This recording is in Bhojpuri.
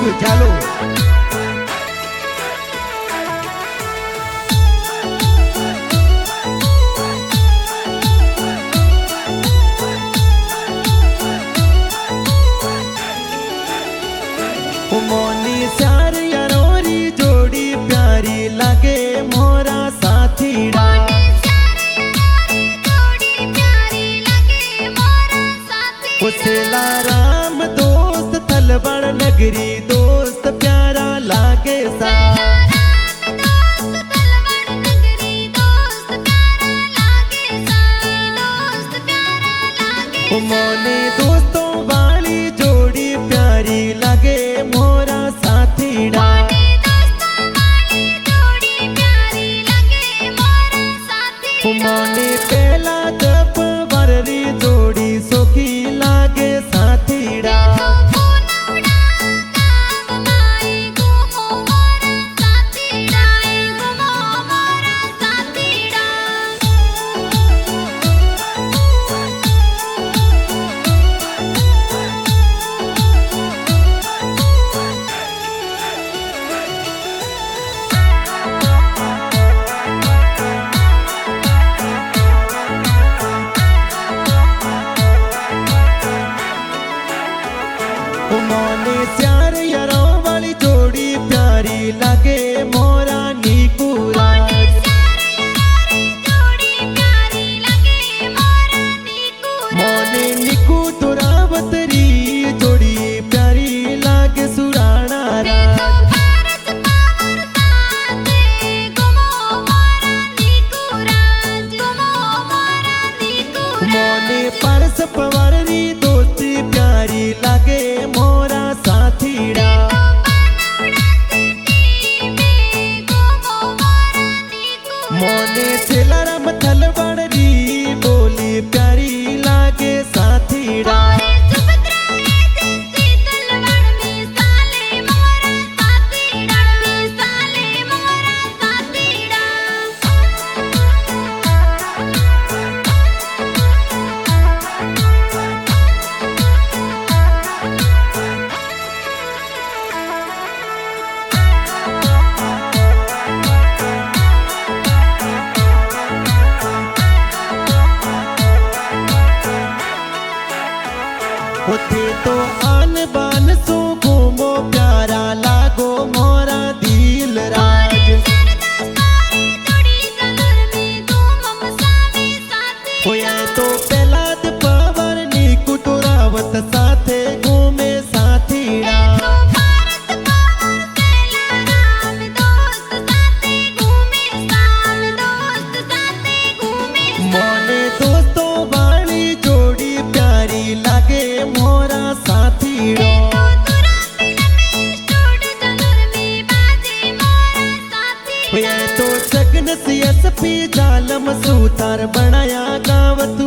મૂળ ચાલો मोनी स्यार यारोरी जोड़ी प्यारी लगे मोरा साथीड़ा उसेला राम दोस्त तलबड़ नगरी दोस्त प्यारा लागे सा मोनी दोस्तों वाली जोड़ी प्यारी लगे मोरा साथीड़ा मोनी पेला जब वररी जोड़ी सोखी लागे साथीड़ा मोने स्यार यारों वाली जोड़ी प्यारी लगे मोरा नीकू राज मोने नीकू तुरावतरी जोड़ी प्यारी लागे सुराना राज मोने परस पवारी दोस्ती प्यारी लगे मोरा साथीड़ा मोने सिलरम थलबड़ी बोली प्यारी लागे साथीड़ा होते तो आन बान सो घूमो प्यारा लागो मोरा दिल राज होया तो पहलाद पावर नीकू तुरावत साथे घूमे साथीड़ा मोने दोस्तों वाली जोड़ी प्यारी लगे मोरा साथीड़ो ये तो सगन सी एसपी जालम सूतार बनाया गावत